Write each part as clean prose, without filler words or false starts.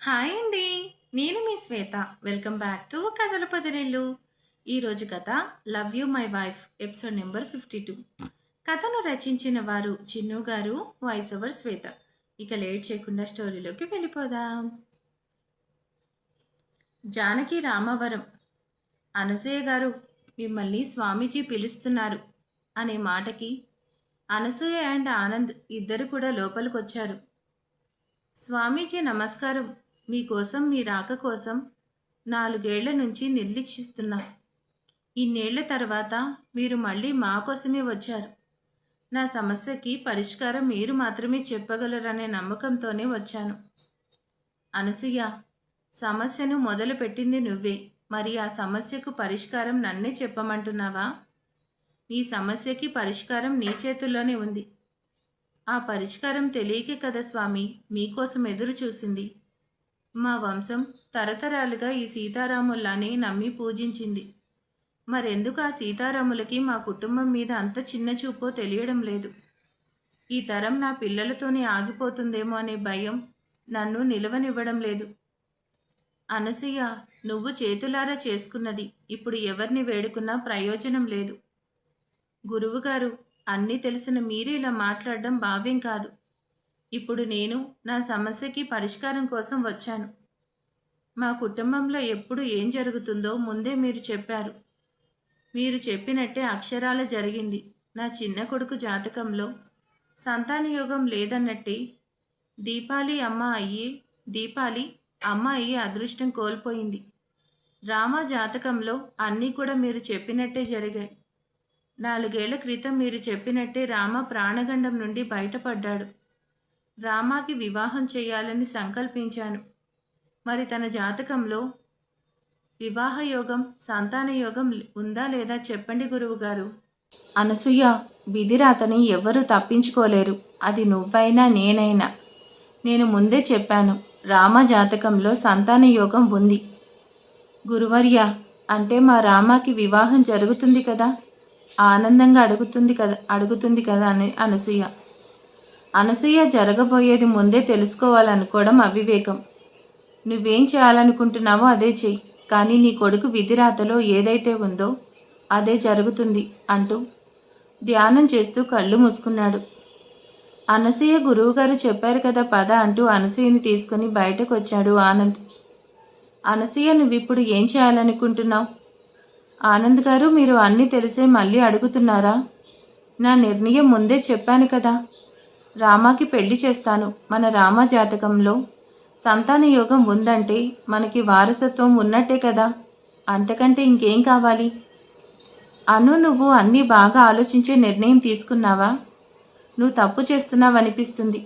Hi అండి. నేను మీ శ్వేత. Welcome back to కథల పొదరిల్లు. ఈరోజు కథ love you my wife episode number 52. కథను రచించిన వారు చిన్ను గారు, వాయిస్ ఓవర్ శ్వేత. ఇక లేట్ చేయకుండా స్టోరీలోకి వెళ్ళిపోదాం. జానకి రామవరం. అనసూయ గారు, మిమ్మల్ని స్వామీజీ పిలుస్తున్నారు అనే మాటకి అనసూయ అండ్ ఆనంద్ ఇద్దరు కూడా లోపలికొచ్చారు. స్వామీజీ నమస్కారం. మీకోసం మీ రాక కోసం 4 ఏళ్ల నుంచి నిర్లక్షిస్తున్నా. ఇన్నేళ్ల తర్వాత మీరు మళ్ళీ మా కోసమే వచ్చారు. నా సమస్యకి పరిష్కారం మీరు మాత్రమే చెప్పగలరనే నమ్మకంతోనే వచ్చాను. అనసూయ, సమస్యను మొదలుపెట్టింది నువ్వే. మరి ఆ సమస్యకు పరిష్కారం నన్నే చెప్పమంటున్నావా? ఈ సమస్యకి పరిష్కారం నీ చేతుల్లోనే ఉంది. ఆ పరిష్కారం తెలియకే కదా స్వామి మీకోసం ఎదురు చూసింది. మా వంశం తరతరాలుగా ఈ సీతారాముల్లానే నమ్మి పూజించింది. మరెందుకు ఆ సీతారాములకి మా కుటుంబం మీద అంత చిన్న చూపో తెలియడం లేదు. ఈ తరం నా పిల్లలతోనే ఆగిపోతుందేమో అనే భయం నన్ను నిలవనివ్వడం లేదు. అనసూయ, నువ్వు చేతులారా చేసుకున్నది ఇప్పుడు ఎవరిని వేడుకున్నా ప్రయోజనం లేదు. గురువుగారు, అన్నీ తెలిసిన మీరు ఇలా మాట్లాడడం భావ్యం కాదు. ఇప్పుడు నేను నా సమస్యకి పరిష్కారం కోసం వచ్చాను. మా కుటుంబంలో ఎప్పుడు ఏం జరుగుతుందో ముందే మీరు చెప్పారు. మీరు చెప్పినట్టే అక్షరాల జరిగింది. నా చిన్న కొడుకు జాతకంలో సంతానయోగం లేదన్నట్టే దీపాలి అమ్మ అయ్యి అదృష్టం కోల్పోయింది. రామ జాతకంలో అన్నీ కూడా మీరు చెప్పినట్టే జరిగాయి. 4 ఏళ్ల క్రితం మీరు చెప్పినట్టే రామ ప్రాణగండం నుండి బయటపడ్డాడు. రామాకి వివాహం చేయాలని సంకల్పించాను. మరి తన జాతకంలో వివాహయోగం, సంతానయోగం ఉందా లేదా చెప్పండి గురువుగారు. అనసూయ, విధిరాతని ఎవ్వరూ తప్పించుకోలేరు. అది నువ్వైనా నేనైనా. నేను ముందే చెప్పాను, రామ జాతకంలో సంతానయోగం ఉంది. గురువర్య, అంటే మా రామాకి వివాహం జరుగుతుంది కదా? ఆనందంగా అడుగుతుంది కదా అని అనసూయ జరగబోయేది ముందే తెలుసుకోవాలనుకోవడం అవివేకం. నువ్వేం చేయాలనుకుంటున్నావో అదే చెయ్యి. కానీ నీ కొడుకు విధిరాతలో ఏదైతే ఉందో అదే జరుగుతుంది అంటూ ధ్యానం చేస్తూ కళ్ళు మూసుకున్నాడు. అనసూయ, గురువుగారు చెప్పారు కదా పద అంటూ అనసూయని తీసుకుని బయటకు వచ్చాడు ఆనంద్. అనసూయ, నువ్విప్పుడు ఏం చేయాలనుకుంటున్నావు? ఆనంద్ గారు, మీరు అన్నీ తెలిసే మళ్ళీ అడుగుతున్నారా? నా నిర్ణయం ముందే చెప్పాను కదా. రామాకి పెళ్లి చేస్తాను. మన రామ జాతకంలో సంతానయోగం ఉందంటే మనకి వారసత్వం ఉన్నట్టే కదా. అంతకంటే ఇంకేం కావాలి? నువ్వు అన్నీ బాగా ఆలోచించే నిర్ణయం తీసుకున్నావా? నువ్వు తప్పు చేస్తున్నావనిపిస్తుంది.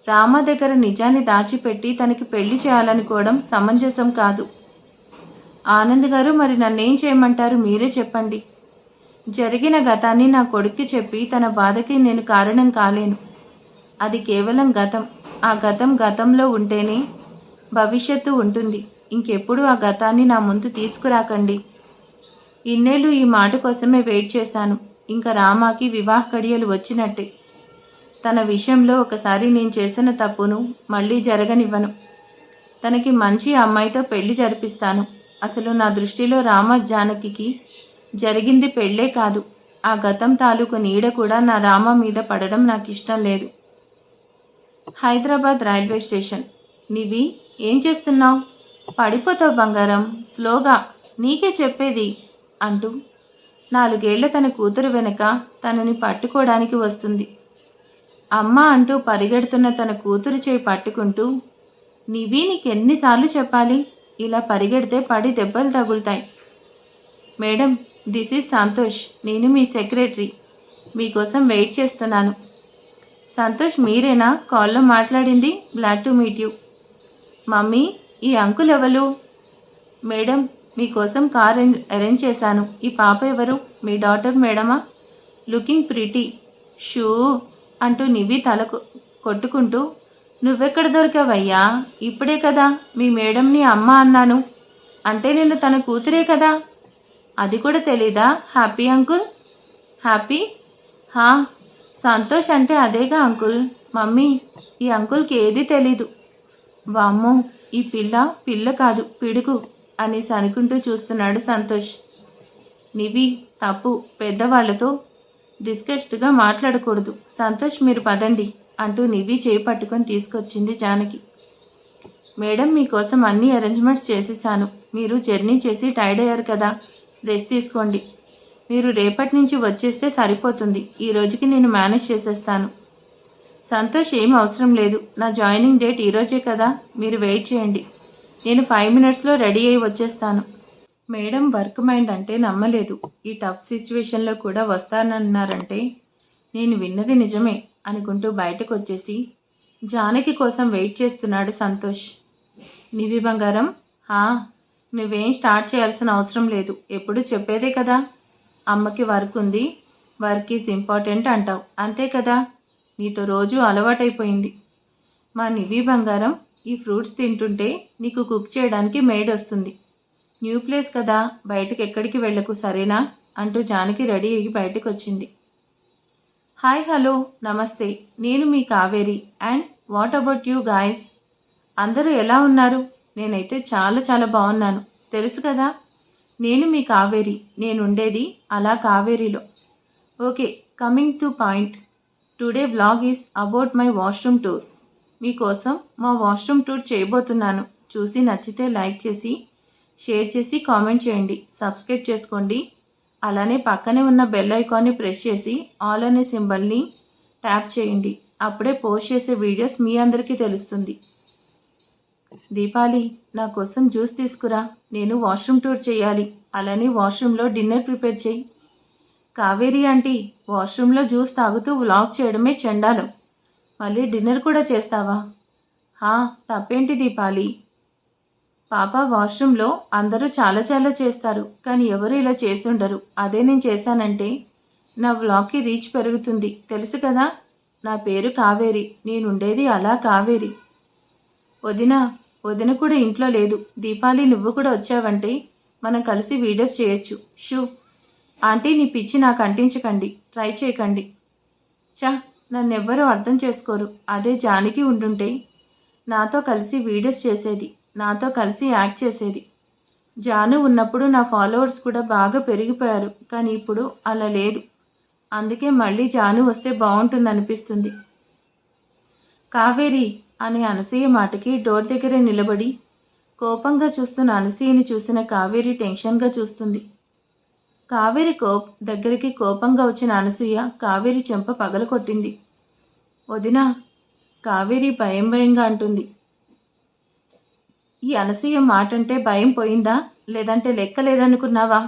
రామ దగ్గర నిజాన్ని దాచిపెట్టి తనకి పెళ్లి చేయాలనుకోవడం సమంజసం కాదు. ఆనంద్ గారు, మరి నన్నేం చేయమంటారు మీరే చెప్పండి. జరిగిన గతాన్ని నా కొడుక్కి చెప్పి తన బాధకి నేను కారణం కాలేను. అది కేవలం గతం. ఆ గతం గతంలో ఉంటేనే భవిష్యత్తు ఉంటుంది. ఇంకెప్పుడు ఆ గతాన్ని నా ముందు తీసుకురాకండి. ఇన్నేళ్ళు ఈ మాట కోసమే వెయిట్ చేశాను. ఇంకా రామాకి వివాహ గడియలు వచ్చినట్టే. తన విషయంలో ఒకసారి నేను చేసిన తప్పును మళ్ళీ జరగనివ్వను. తనకి మంచి అమ్మాయితో పెళ్లి జరిపిస్తాను. అసలు నా దృష్టిలో రామ జానకి జరిగింది పెళ్ళే కాదు, ఆ గతం తాలూకు నీడ కూడా నా రామ మీద పడడం నాకు ఇష్టం లేదు. Hyderabad railway station. నివి, ఏం చేస్తున్నావు? పడిపోతావు బంగారం, స్లోగా, నీకే చెప్పేది అంటూ 4 ఏళ్ల తన కూతురు వెనక తనని పట్టుకోవడానికి వస్తుంది. అమ్మ అంటూ పరిగెడుతున్న తన కూతురు చేయి పట్టుకుంటూ, నివి, నీకెన్నిసార్లు చెప్పాలి? ఇలా పరిగెడితే పడి దెబ్బలు తగులుతాయి. Madam, this is Santosh. నేను మీ సెక్రటరీ. మీకోసం వెయిట్ చేస్తున్నాను. సంతోష్ మీరేనా కాల్లో మాట్లాడింది? Glad to meet you. Mummy, ఈ అంకుల్ ఎవరు? మేడం, మీకోసం కార్ అరేంజ్ చేశాను. ఈ పాప ఎవరు? మీ డాటర్ మేడమా? Looking pretty. షూ అంటూ నివి తల కొట్టుకుంటూ, నువ్వెక్కడ దొరికావయ్యా? ఇప్పుడే కదా మీ మేడంని అమ్మ అన్నాను. అంటే నేను తన కూతురే కదా. అది కూడా తెలీదా? Happy uncle? హ్యాపీ? హా, సంతోష్ అంటే అదేగా అంకుల్. మమ్మీ, ఈ అంకుల్కి ఏదీ తెలీదు. వామ్మో, ఈ పిల్ల పిల్ల కాదు పిడుగు అనేసి అనుకుంటూ చూస్తున్నాడు సంతోష్. నివి, తప్పు, పెద్దవాళ్లతో డిస్కస్డ్గా మాట్లాడకూడదు. సంతోష్ మీరు పదండి అంటూ నివి చేయి పట్టుకొని తీసుకొచ్చింది జానకి. మేడం, మీకోసం అన్ని అరేంజ్మెంట్స్ చేసేసాను. మీరు జర్నీ చేసి టైర్డ్ అయ్యారు కదా, రెస్ట్ తీసుకోండి. మీరు రేపటి నుంచి వచ్చేస్తే సరిపోతుంది. ఈ రోజుకి నేను మేనేజ్ చేసేస్తాను. సంతోష్, ఏం అవసరం లేదు. నా జాయినింగ్ డేట్ ఈరోజే కదా, మీరు వెయిట్ చేయండి. నేను 5 మినిట్స్లో రెడీ అయ్యి వచ్చేస్తాను. మేడం వర్క్ మైండ్ అంటే నమ్మలేదు. ఈ టఫ్ సిచ్యువేషన్లో కూడా వస్తానన్నారంటే నేను విన్నది నిజమే అనుకుంటూ బయటకు వచ్చేసి జానకి కోసం వెయిట్ చేస్తున్నాడు సంతోష్. నివి బంగారం, నువ్వేం స్టార్ట్ చేయాల్సిన అవసరం లేదు. ఎప్పుడు చెప్పేదే కదా, అమ్మకి వర్క్ ఉంది, వర్క్ ఈజ్ ఇంపార్టెంట్ అంటావు, అంతే కదా. నీతో రోజు అలవాటైపోయింది. మా నివి బంగారం, ఈ ఫ్రూట్స్ తింటుంటే నీకు కుక్ చేయడానికి మెయిడ్ వస్తుంది. న్యూ ప్లేస్ కదా, బయటకు ఎక్కడికి వెళ్ళకు, సరేనా అంటూ జానకి రెడీ అయ్యి బయటకు వచ్చింది. హాయ్, హలో, నమస్తే. నేను మీ Kaveri. And what about you guys? అందరూ ఎలా ఉన్నారు? నేనైతే చాలా చాలా బాగున్నాను. తెలుసు కదా, నేను మీ కావేరి. నేనుండేది అలా కావేరిలో. Okay, coming to point. Today vlog is about my washroom tour. మీకోసం మా వాష్రూమ్ టూర్ చేయబోతున్నాను. చూసి నచ్చితే లైక్ చేసి, షేర్ చేసి, కామెంట్ చేయండి, సబ్స్క్రైబ్ చేసుకోండి. అలానే పక్కనే ఉన్న బెల్ ఐకాన్ని ప్రెస్ చేసి ఆల్ అనే సింబల్ని ట్యాప్ చేయండి. అప్పుడే పోస్ట్ చేసే వీడియోస్ మీ అందరికీ తెలుస్తుంది. దీపాలి, నా కోసం జ్యూస్ తీసుకురా. నేను వాష్రూమ్ టూర్ చేయాలి. అలానే వాష్రూమ్లో డిన్నర్ ప్రిపేర్ చేయి. కావేరి ఆంటీ, వాష్రూమ్లో జ్యూస్ తాగుతూ వ్లాగ్ చేయడమే చండాలం. మళ్ళీ డిన్నర్ కూడా చేస్తావా? తప్పేంటి దీపాలి? పాప, వాష్రూమ్లో అందరూ చాలా చాలా చేస్తారు, కానీ ఎవరు ఇలా చేసుండరు. అదే నేను చేశానంటే నా వ్లాగ్కి రీచ్ పెరుగుతుంది. తెలుసు కదా, నా పేరు కావేరి. నేనుండేది అలా కావేరి. వదిన కూడా ఇంట్లో లేదు. దీపాలి, నువ్వు కూడా వచ్చావంటే మనం కలిసి వీడియోస్ చేయొచ్చు. షూ ఆంటీ, నీ పిచ్చి నాకు అంటించకండి, ట్రై చేయకండి. నన్నెవ్వరూ అర్థం చేసుకోరు. అదే జానకి ఉండుంటే నాతో కలిసి వీడియోస్ చేసేది, నాతో కలిసి యాక్ట్ చేసేది. జాను ఉన్నప్పుడు నా ఫాలోవర్స్ కూడా బాగా పెరిగిపోయారు, కానీ ఇప్పుడు అలా లేదు. అందుకే మళ్ళీ జాను వస్తే బాగుంటుందనిపిస్తుంది. కావేరి అనే అనసూయ మాటకి డోర్ దగ్గరే నిలబడి కోపంగా చూస్తున్న అనసూయని చూసిన కావేరి టెన్షన్గా చూస్తుంది. కావేరి దగ్గరికి కోపంగా వచ్చిన అనసూయ కావేరి చెంప పగలకొట్టింది. వదినా, కావేరి భయంగా అంటుంది. ఈ అనసూయ మాట అంటే భయం పోయిందా, లేదంటే లెక్క లేదనుకున్నావా?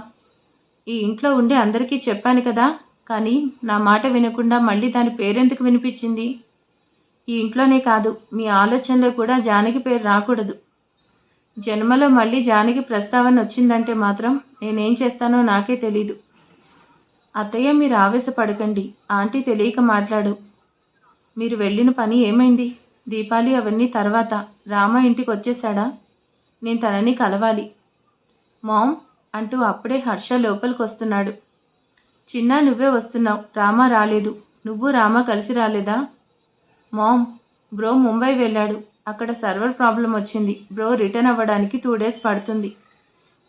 ఈ ఇంట్లో ఉండి అందరికీ చెప్పాను కదా, కానీ నా మాట వినకుండా మళ్ళీ దాని పేరెందుకు వినిపించింది? ఈ ఇంట్లోనే కాదు, మీ ఆలోచనలో కూడా జానకి పేరు రాకూడదు. జన్మలో మళ్ళీ జానకి ప్రస్తావన వచ్చిందంటే మాత్రం నేనేం చేస్తానో నాకే తెలీదు. అత్తయ్య, మీరు ఆవేశపడకండి. ఆంటీ తెలియక మాట్లాడు. మీరు వెళ్ళిన పని ఏమైంది? దీపాలి అవన్నీ తర్వాత. రామ ఇంటికి వచ్చేసాడా? నేను తనని కలవాలి. మామ్ అంటూ అప్పుడే హర్ష లోపలికి వస్తున్నాడు. చిన్నా, నువ్వే వస్తున్నావు, రామ రాలేదు. నువ్వు రామ కలిసి రాలేదా? మామ్, బ్రో ముంబై వెళ్ళాడు. అక్కడ సర్వర్ ప్రాబ్లం వచ్చింది. బ్రో రిటర్న్ అవ్వడానికి 2 డేస్ పడుతుంది.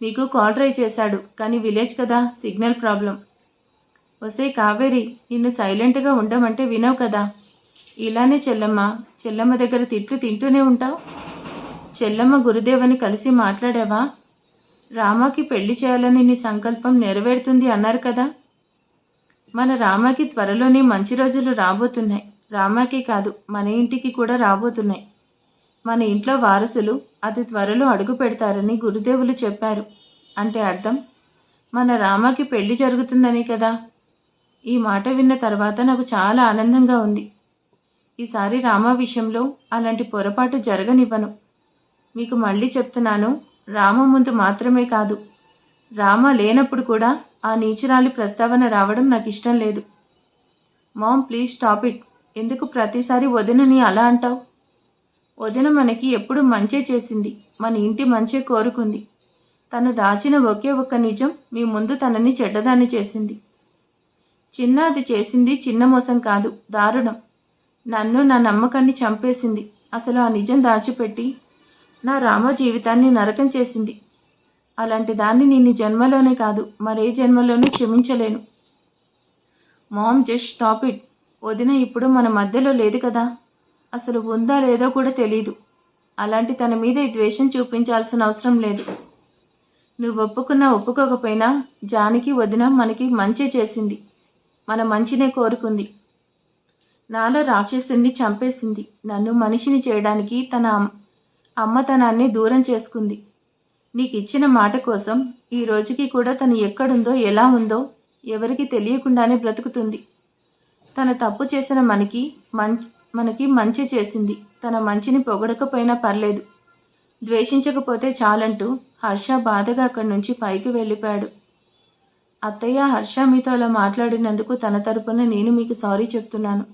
మీకు కాల్ ట్రై చేశాడు, కానీ విలేజ్ కదా, సిగ్నల్ ప్రాబ్లం. వసే కావేరి, నిన్ను సైలెంట్గా ఉండమంటే వినవు కదా. ఇలానే చెల్లమ్మ దగ్గర తిట్లు తింటూనే ఉంటావు. చెల్లమ్మ గురుదేవని కలిసి మాట్లాడావా? రామాకి పెళ్లి చేయాలని నీ సంకల్పం నెరవేరుతుంది అన్నారు కదా. మన రామాకి త్వరలోనే మంచి రోజులు రాబోతున్నాయి. రామాకి కాదు, మన ఇంటికి కూడా రాబోతున్నాయి. మన ఇంట్లో వారసులు అతి త్వరలో అడుగు పెడతారని గురుదేవులు చెప్పారు. అంటే అర్థం మన రామాకి పెళ్లి జరుగుతుందనే కదా. ఈ మాట విన్న తర్వాత నాకు చాలా ఆనందంగా ఉంది. ఈసారి రామ విషయంలో అలాంటి పొరపాటు జరగనివ్వను. మీకు మళ్ళీ చెప్తున్నాను, రామ ముందు మాత్రమే కాదు, రామ లేనప్పుడు కూడా ఆ నీచురాలి ప్రస్తావన రావడం నాకు ఇష్టం లేదు. Mom, please stop it. ఎందుకు ప్రతిసారి వదినని అలా అంటావు? వదిన మనకి ఎప్పుడు మంచే చేసింది, మన ఇంటి మంచే కోరుకుంది. తను దాచిన ఒకే ఒక్క నిజం మీ ముందు తనని చెడ్డదాన్ని చేసింది. అది చేసింది చిన్న మోసం కాదు, దారుణం. నన్ను, నా నమ్మకాన్ని చంపేసింది. అసలు ఆ నిజం దాచిపెట్టి నా రామ జీవితాన్ని నరకం చేసింది. అలాంటి దాన్ని నిన్ను జన్మలోనే కాదు మరే జన్మలోనూ క్షమించలేను. Mom just stop it. వదిన ఇప్పుడు మన మధ్యలో లేదు కదా, అసలు ఉందా లేదో కూడా తెలీదు. అలాంటి తన మీద ఈ ద్వేషం చూపించాల్సిన అవసరం లేదు. నువ్వు ఒప్పుకున్నా ఒప్పుకోకపోయినా జానకి వదిన మనకి మంచి చేసింది, మన మంచినే కోరుకుంది. నాలో రాక్షసుని చంపేసింది. నన్ను మనిషిని చేయడానికి తన అమ్మతనాన్ని దూరం చేసుకుంది. నీకు ఇచ్చిన మాట కోసం ఈ రోజుకి కూడా తను ఎక్కడుందో ఎలా ఉందో ఎవరికి తెలియకుండానే బ్రతుకుతుంది. తన తప్పు చేసిన మనకి మంచి చేసింది. తన మంచిని పొగడకపోయినా పర్లేదు, ద్వేషించకపోతే చాలంటూ హర్ష బాధగా అక్కడి నుంచి పైకి వెళ్ళిపోయాడు. అత్తయ్య, హర్ష మీతో అలా మాట్లాడినందుకు తన తరపున నేను మీకు సారీ చెప్తున్నాను.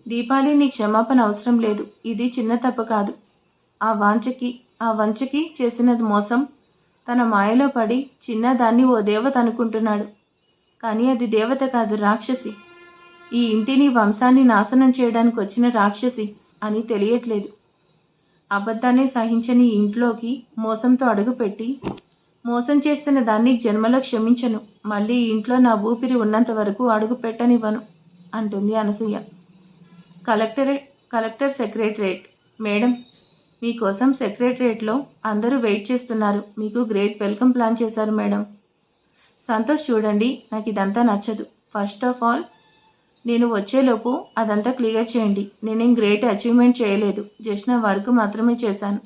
దీపాలి, నీ క్షమాపణ అవసరం లేదు. ఇది చిన్న తప్పు కాదు. ఆ వంచకి చేసినది మోసం. తన మాయలో పడి చిన్నదాన్ని ఓ దేవత అనుకుంటున్నాడు. కానీ అది దేవత కాదు, రాక్షసి. ఈ ఇంటిని వంశాన్ని నాశనం చేయడానికి వచ్చిన రాక్షసి అని తెలియట్లేదు. అబద్ధాన్ని సహించని ఇంట్లోకి మోసంతో అడుగుపెట్టి మోసం చేసిన దాన్ని జన్మలో క్షమించను. మళ్ళీ ఇంట్లో నా ఊపిరి ఉన్నంత వరకు అడుగు పెట్టనివ్వను అంటుంది అనసూయ. Collector secretariat. మేడం, మీకోసం సెక్రటరేట్లో అందరూ వెయిట్ చేస్తున్నారు. మీకు గ్రేట్ వెల్కమ్ ప్లాన్ చేశారు మేడం. సంతోష్, చూడండి, నాకు ఇదంతా నచ్చదు. ఫస్ట్ ఆఫ్ ఆల్ నేను వచ్చేలోపు అదంతా క్లియర్ చేయండి. నేనేం గ్రేట్ అచీవ్మెంట్ చేయలేదు, జస్ట్ నా వర్క్ మాత్రమే చేశాను.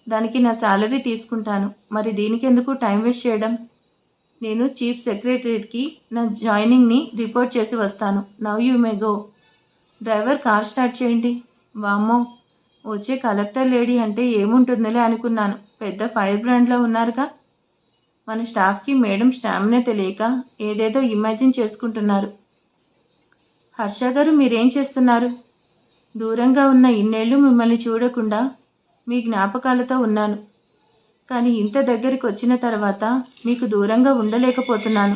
దానికి నా శాలరీ తీసుకుంటాను. మరి దీనికి ఎందుకు టైం వేస్ట్ చేయడం? నేను చీఫ్ సెక్రటరీకి నా జాయినింగ్ని రిపోర్ట్ చేసి వస్తాను. Now you may go. Driver, car start చేయండి. వామ్మో, వచ్చే కలెక్టర్ లేడీ అంటే ఏముంటుందిలే అనుకున్నాను. పెద్ద ఫైర్ బ్రాండ్లో ఉన్నారుగా. మన స్టాఫ్కి మేడం స్టామినా తెలియక ఏదేదో ఇమాజిన్ చేసుకుంటున్నారు. హర్ష గారు, మీరేం చేస్తున్నారు? దూరంగా ఉన్న ఇన్నేళ్ళు మిమ్మల్ని చూడకుండా మీ జ్ఞాపకాలతో ఉన్నాను. కానీ ఇంత దగ్గరికి వచ్చిన తర్వాత మీకు దూరంగా ఉండలేకపోతున్నాను.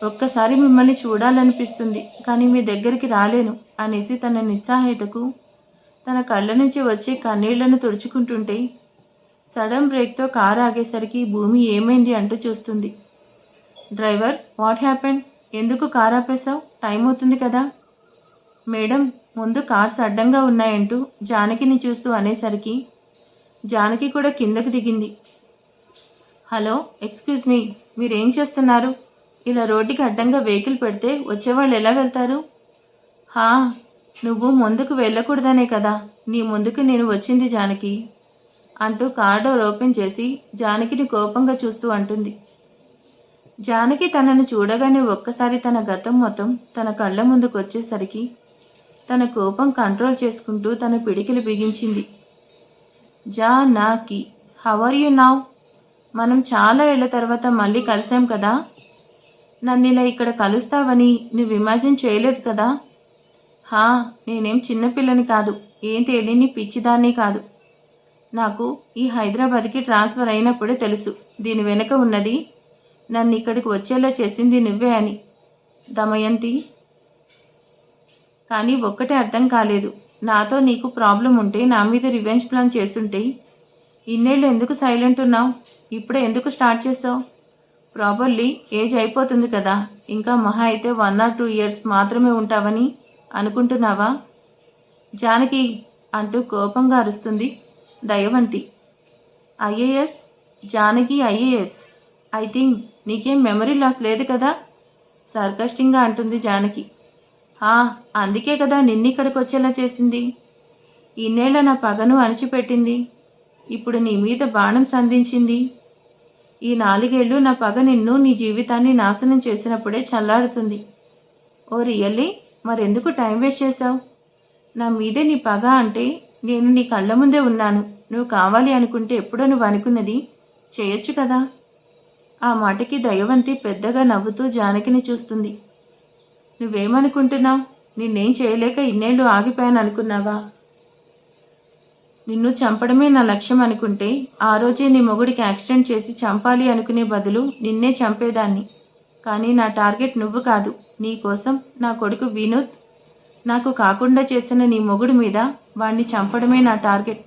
ఒక్కసారి మిమ్మల్ని చూడాలనిపిస్తుంది, కానీ మీ దగ్గరికి రాలేను అనేసి తన నిస్సహాయతకు తన కళ్ళ నుంచి వచ్చే కన్నీళ్లను తుడుచుకుంటుంటే సడన్ బ్రేక్తో కారు ఆగేసరికి భూమి ఏమైంది అంటూ చూస్తుంది. Driver, what happened? ఎందుకు కారు ఆపేశావు? టైం అవుతుంది కదా. మేడం, ముందు కార్స్ అడ్డంగా ఉన్నాయంటూ జానకిని చూస్తూ అనేసరికి జానకి కూడా కిందకు దిగింది. హలో, ఎక్స్క్యూజ్ మీ, మీరేం చేస్తున్నారు? ఇలా రోడ్డుకి అడ్డంగా వెహికల్ పెడితే వచ్చేవాళ్ళు ఎలా వెళ్తారు? హా, నువ్వు ముందుకు వెళ్ళకూడదనే కదా నీ ముందుకు నేను వచ్చింది జానకి అంటూ కార్ డోర్ ఓపెన్ చేసి జానకిని కోపంగా చూస్తూ అంటుంది. జానకి తనను చూడగానే ఒక్కసారి తన గతం మొత్తం తన కళ్ళ ముందుకు వచ్చేసరికి తన కోపం కంట్రోల్ చేసుకుంటూ తన పిడికిలు బిగించింది. Janaki, how are you now? మనం చాలా ఏళ్ల తర్వాత మళ్ళీ కలిసాం కదా. నన్ను ఇలా ఇక్కడ కలుస్తావని నువ్వు ఇమాజిన్ చేయలేదు కదా. హా, నేనేం చిన్నపిల్లని కాదు, ఏం తెలియని పిచ్చిదాన్ని కాదు. నాకు ఈ హైదరాబాద్కి ట్రాన్స్ఫర్ అయినప్పుడే తెలుసు దీని వెనుక ఉన్నది, నన్ను ఇక్కడికి వచ్చేలా చేసింది నువ్వే అని. దమయంతి, కానీ ఒక్కటే అర్థం కాలేదు. నాతో నీకు ప్రాబ్లం ఉంటే నా మీద రివెంజ్ ప్లాన్ చేస్తుంటే ఇన్నేళ్ళు ఎందుకు సైలెంట్ ఉన్నావు? ఇప్పుడే ఎందుకు స్టార్ట్ చేసావు? ప్రాబర్లీ ఏజ్ అయిపోతుంది కదా, ఇంకా మహా అయితే 1 or 2 years మాత్రమే ఉంటావని అనుకుంటున్నావా? జానకి అంటూ కోపంగా అరుస్తుంది Dayavanti. IAS? Janaki IAS? I think నీకేం మెమరీ లాస్ లేదు కదా, సర్కస్టింగ్గా అంటుంది జానకి. అందుకే కదా నిన్నిక్కడికి వచ్చేలా చేసింది. ఇన్నేళ్ల నా పగను అణిచిపెట్టింది. ఇప్పుడు నీ మీద బాణం సంధించింది. ఈ 4 ఏళ్ళు నా పగ నిన్ను, నీ జీవితాన్ని నాశనం చేసినప్పుడే చల్లారుతుంది. ఓ రియల్లీ? మరెందుకు టైం వేస్ట్ చేశావు? నా మీదే నీ పగ అంటే నేను నీ కళ్ళ ముందే ఉన్నాను. నువ్వు కావాలి అనుకుంటే ఎప్పుడో నువ్వు అనుకున్నది చేయొచ్చు కదా. ఆ మాటకి దయవంతి పెద్దగా నవ్వుతూ జానకిని చూస్తుంది. నువ్వేమనుకుంటున్నావు? నిన్నేం చేయలేక ఇన్నేళ్ళు ఆగిపోయాను అనుకున్నావా? నిన్ను చంపడమే నా లక్ష్యం అనుకుంటే ఆ రోజే నీ మొగుడికి యాక్సిడెంట్ చేసి చంపాలి అనుకునే బదులు నిన్నే చంపేదాన్ని. కానీ నా టార్గెట్ నువ్వు కాదు. నీ కోసం నా కొడుకు వినోద్ నాకు కాకుండా చేసిన నీ మొగుడి మీద వాణ్ణి చంపడమే నా టార్గెట్.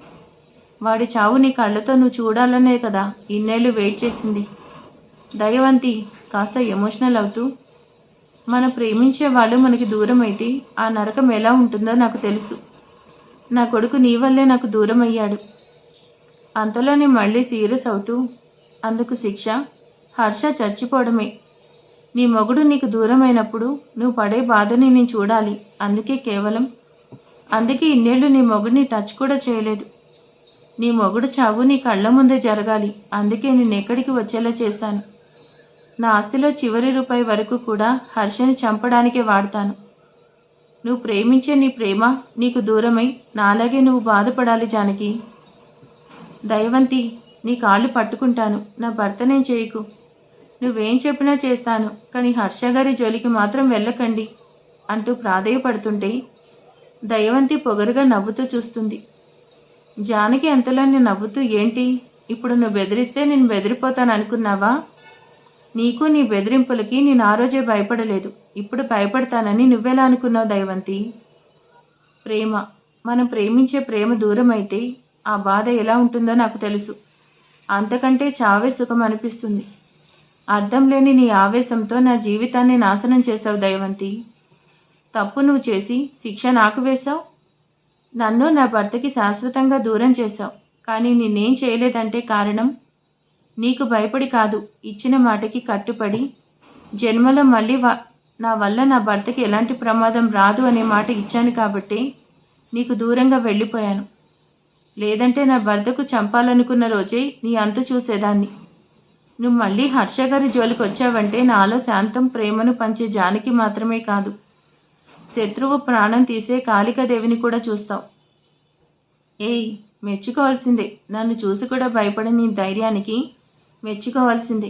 వాడి చావు నీ కళ్ళతో నువ్వు చూడాలనే కదా ఇన్నేళ్ళు వెయిట్ చేసింది. దయవంతి కాస్త ఎమోషనల్ అవుతూ, మనం ప్రేమించే వాళ్ళు మనకి దూరం అయితే ఆ నరకం ఎలా ఉంటుందో నాకు తెలుసు. నా కొడుకు నీ వల్లే నాకు దూరం అయ్యాడు. అంతలోనే మళ్ళీ సీరియస్ అవుతూ, అందుకు శిక్ష హర్ష చచ్చిపోవడమే. నీ మొగుడు నీకు దూరమైనప్పుడు నువ్వు పడే బాధని నేను చూడాలి. అందుకే ఇన్నేళ్ళు నీ మొగుడిని టచ్ కూడా చేయలేదు. నీ మొగుడు చావు నీ కళ్ళ ముందే జరగాలి. అందుకే నిన్నెక్కడికి వచ్చేలా చేశాను. నా ఆస్తిలో చివరి రూపాయి వరకు కూడా హర్షని చంపడానికే వాడతాను. నువ్వు ప్రేమించే నీ ప్రేమ నీకు దూరమై నాలాగే నువ్వు బాధపడాలి జానకి. దయవంతి నీ కాళ్ళు పట్టుకుంటాను. నా భర్తనేం చేయకు. నువ్వేం చెప్పినా చేస్తాను. కానీ హర్ష గారి జోలికి మాత్రం వెళ్ళకండి అంటూ ప్రాధేయపడుతుంటే దయవంతి పొగరుగా నవ్వుతూ చూస్తుంది. జానకి అంతలోనే నవ్వుతూ, ఏంటి ఇప్పుడు నువ్వు బెదిరిస్తే నేను బెదిరిపోతాను అనుకున్నావా? నీకు నీ బెదిరింపులకి నేను ఆ రోజే భయపడలేదు. ఇప్పుడు భయపడతానని నువ్వెలా అనుకున్నావు దయవంతి? మనం ప్రేమించే ప్రేమ దూరం అయితే ఆ బాధ ఎలా ఉంటుందో నాకు తెలుసు. అంతకంటే చావే సుఖం అనిపిస్తుంది. అర్థం లేని నీ ఆవేశంతో నా జీవితాన్ని నాశనం చేశావు దయవంతి. తప్పు నువ్వు చేసి శిక్ష నాకు వేశావు. నన్ను నా భర్తకి శాశ్వతంగా దూరం చేశావు. కానీ నిన్నేం చేయలేదంటే కారణం నీకు భయపడి కాదు, ఇచ్చిన మాటకి కట్టుబడి జన్మలో మళ్ళీ నా వల్ల నా భర్తకి ఎలాంటి ప్రమాదం రాదు అనే మాట ఇచ్చాను కాబట్టి నీకు దూరంగా వెళ్ళిపోయాను. లేదంటే నా భర్తకు చంపాలనుకున్న రోజే నీ అంతు చూసేదాన్ని. నువ్వు మళ్ళీ హర్ష గారి జోలికి వచ్చావంటే నాలో శాంతం ప్రేమను పంచే జానకి మాత్రమే కాదు, శత్రువు ప్రాణం తీసే కాళికాదేవిని కూడా చూస్తావు. ఏయ్, మెచ్చుకోవాల్సిందే. నన్ను చూసి కూడా భయపడే నీ ధైర్యానికి మెచ్చుకోవాల్సిందే.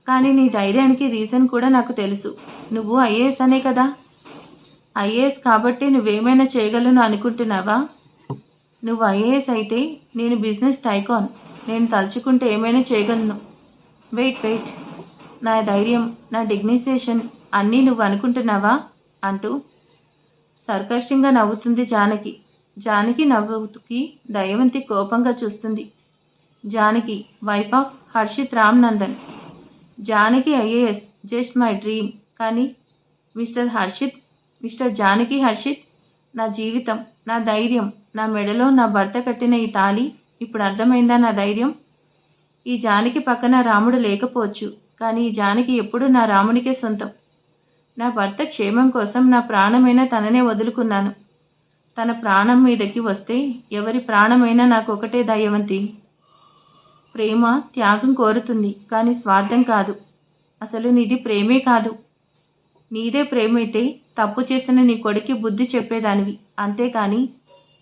కానీ నీ ధైర్యానికి రీజన్ కూడా నాకు తెలుసు. నువ్వు ఐఏఎస్ అనే కదా. ఐఏఎస్ కాబట్టి నువ్వేమైనా చేయగలను అనుకుంటున్నావా? నువ్వు ఐఏఎస్ అయితే నేను బిజినెస్ టైకాన్. నేను తలుచుకుంటే ఏమైనా చేయగలను. వెయిట్, నా ధైర్యం, నా డిగ్నిసేషన్ అన్నీ నువ్వు అనుకుంటున్నావా అంటూ సర్కస్టింగ్గా నవ్వుతుంది జానకి. జానకి నవ్వుకి దయవంతి కోపంగా చూస్తుంది. Janaki wife of Harshith Ram Nandan. Janaki IAS just my dream. కానీ మిస్టర్ జానకి హర్షిత్ నా జీవితం, నా ధైర్యం, నా మెడలో నా భర్త కట్టిన ఈ తాళి. ఇప్పుడు అర్థమైందా నా ధైర్యం? ఈ జానకి పక్కన రాముడు లేకపోవచ్చు, కానీ ఈ జానకి ఎప్పుడూ నా రామునికే సొంతం. నా భర్త క్షేమం కోసం నా ప్రాణమైనా తననే వదులుకున్నాను. తన ప్రాణం మీదకి వస్తే ఎవరి ప్రాణమైనా నాకు ఒకటే దయవంతి. ప్రేమ త్యాగం కోరుతుంది, కానీ స్వార్థం కాదు. అసలు నీది ప్రేమే కాదు. నీదే ప్రేమైతే తప్పు చేసిన నీ కొడుక్కి బుద్ధి చెప్పేదానివి, అంతేకాని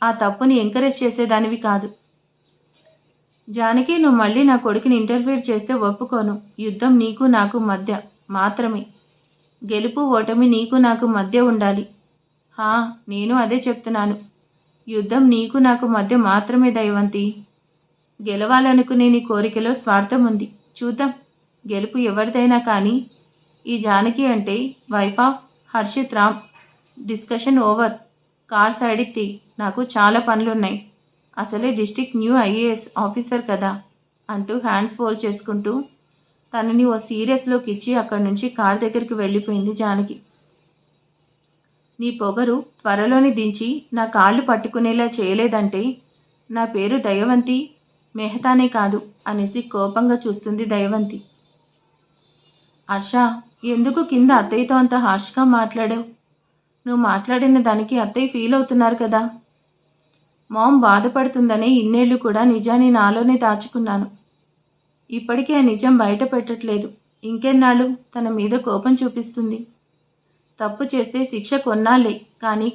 ఆ తప్పుని ఎంకరేజ్ చేసేదానివి కాదు. జానకి, నువ్వు మళ్ళీ నా కొడుకుని ఇంటర్ఫియర్ చేస్తే ఒప్పుకోను. యుద్ధం నీకు నాకు మధ్య మాత్రమే. గెలుపు ఓటమి నీకు నాకు మధ్య ఉండాలి. నేను అదే చెప్తున్నాను. యుద్ధం నీకు నాకు మధ్య మాత్రమే దయవంతి. గెలవాలనుకునే నీ కోరికలో స్వార్థం ఉంది. చూద్దాం, గెలుపు ఎవరిదైనా కానీ ఈ జానకి అంటే wife of Harshith Ram. Discussion over. Car సైడ్కి తీ, నాకు చాలా పనులున్నాయి. అసలే డిస్ట్రిక్ట్ న్యూ ఐఏఎస్ ఆఫీసర్ కదా అంటూ హ్యాండ్స్ ఫోల్డ్ చేసుకుంటూ తనని ఓ సీరియస్లోకి ఇచ్చి అక్కడి నుంచి కార్ దగ్గరికి వెళ్ళిపోయింది జానకి. నీ పొగరు త్వరలోని దించి నా కాళ్ళు పట్టుకునేలా చేయలేదంటే నా పేరు దయవంతి మెహతానే కాదు అనేసి కోపంగా చూస్తుంది దయవంతి. హర్ష, ఎందుకు కింద అత్తయ్యతో అంత హార్ష్గా మాట్లాడావు? నువ్వు మాట్లాడిన దానికి అత్తయ్య ఫీల్ అవుతున్నారు కదా. మామ్ బాధపడుతుందనే ఇన్నేళ్ళు కూడా నిజాన్ని నాలోనే దాచుకున్నాను. ఇప్పటికీ ఆ నిజం బయట పెట్టట్లేదు. ఇంకెన్నాళ్ళు తన మీద కోపం చూపిస్తుంది. తప్పు చేస్తే శిక్ష కొన్నాళ్ళే, కానీ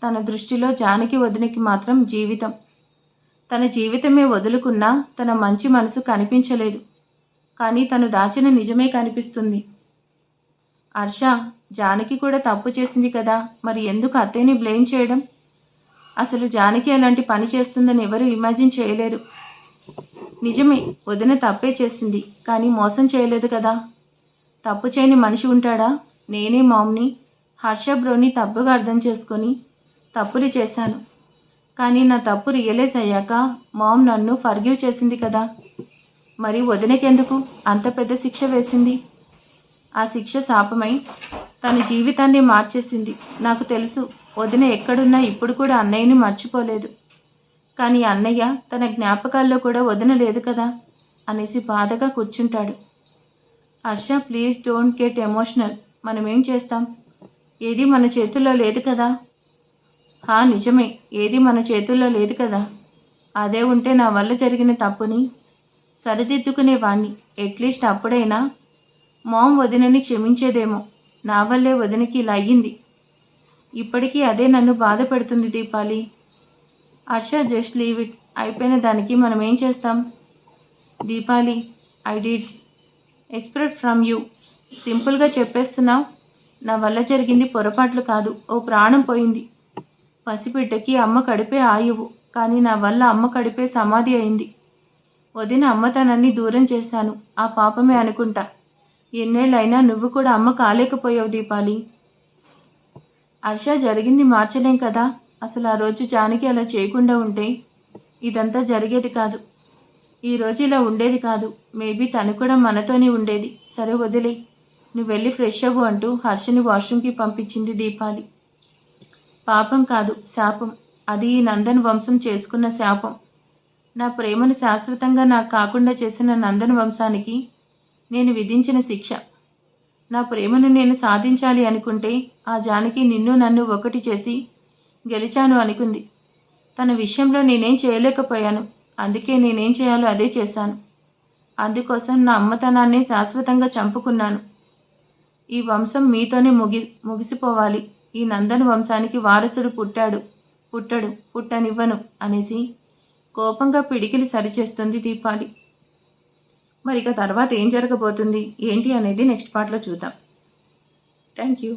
తన దృష్టిలో జానకి వదినకి మాత్రం జీవితం. తన జీవితమే వదులుకున్నా తన మంచి మనసు కనిపించలేదు, కానీ తను దాచిన నిజమే కనిపిస్తుంది. హర్ష, జానకి కూడా తప్పు చేసింది కదా, మరి ఎందుకు అత్తయ్యని బ్లేమ్ చేయడం? అసలు జానకి అలాంటి పని చేస్తుందని ఎవరు ఇమాజిన్ చేయలేరు. నిజమే, వదిన తప్పే చేసింది, కానీ మోసం చేయలేదు కదా. తప్పు చేయని మనిషి ఉంటాడా? నేనే మామ్ని, హర్ష బ్రోని తప్పుగా అర్థం చేసుకొని తప్పులు చేశాను. కానీ నా తప్పు రియలైజ్ అయ్యాక మామ్ నన్ను ఫర్గివ్ చేసింది కదా. మరి వదినకెందుకు అంత పెద్ద శిక్ష వేసింది? ఆ శిక్ష శాపమై తన జీవితాన్ని మార్చేసింది. నాకు తెలుసు వదిన ఎక్కడున్నా ఇప్పుడు కూడా అన్నయ్యని మర్చిపోలేదు. కానీ అన్నయ్య తన జ్ఞాపకాల్లో కూడా వదిన లేదు కదా అనేసి బాధగా కూర్చుంటాడు. Harsha, please don't get emotional. మనమేం చేస్తాం? ఏది మన చేతుల్లో లేదు కదా. నిజమే, ఏది మన చేతుల్లో లేదు కదా. అదే ఉంటే నా వల్ల జరిగిన తప్పుని సరిదిద్దుకునేవాణ్ణి. అట్లీస్ట్ అప్పుడైనా మామ్ వదినని క్షమించేదేమో. నా వల్లే వదినకి ఇలా అయ్యింది. ఇప్పటికీ అదే నన్ను బాధ పెడుతుంది Deepali. Harsha, just leave it. అయిపోయిన దానికి మనం ఏం చేస్తాం? Deepali, I did expect from you. సింపుల్గా చెప్పేస్తున్నావు. నా వల్ల జరిగింది పొరపాట్లు కాదు, ఓ ప్రాణం పోయింది. పసిబిడ్డకి అమ్మ కడిపే ఆయువు, కానీ నా వల్ల అమ్మ కడిపే సమాధి అయింది. వదిన అమ్మతనాన్ని దూరం చేశాను, ఆ పాపమే అనుకుంటా. ఎన్నేళ్ళైనా నువ్వు కూడా అమ్మ కాలేకపోయావు దీపాలి. హర్ష, జరిగింది మార్చలేం కదా. అసలు ఆ రోజు జానకి అలా చేయకుండా ఉంటే ఇదంతా జరిగేది కాదు. ఈరోజు ఇలా ఉండేది కాదు. మేబీ తను కూడా మనతోనే ఉండేది. సరే వదిలే, నువ్వు వెళ్ళి ఫ్రెష్ అవ్వు అంటూ హర్షని వాష్రూమ్కి పంపించింది దీపాలి. పాపం కాదు, శాపం. అది ఈ నందన్ వంశం చేసుకున్న శాపం. నా ప్రేమను శాశ్వతంగా నాకు కాకుండా చేసిన నందన్ వంశానికి నేను విధించిన శిక్ష. నా ప్రేమను నేను సాధించాలి అనుకుంటే ఆ జానకి నిన్ను నన్ను ఒకటి చేసి గెలిచాను అనుకుంది. తన విషయంలో నేనేం చేయలేకపోయాను. అందుకే నేనేం చేయాలో అదే చేశాను. అందుకోసం నా అమ్మతనాన్ని శాశ్వతంగా చంపుకున్నాను. ఈ వంశం మీతోనే ముగిసిపోవాలి. ఈ నందన్ వంశానికి వారసుడు పుట్టనివ్వను అనేసి కోపంగా పిడికిలి సరిచేస్తుంది దీపాలి. మరి ఇక తర్వాత ఏం జరగబోతుంది ఏంటి అనేది నెక్స్ట్ పార్ట్లో చూద్దాం. Thank you.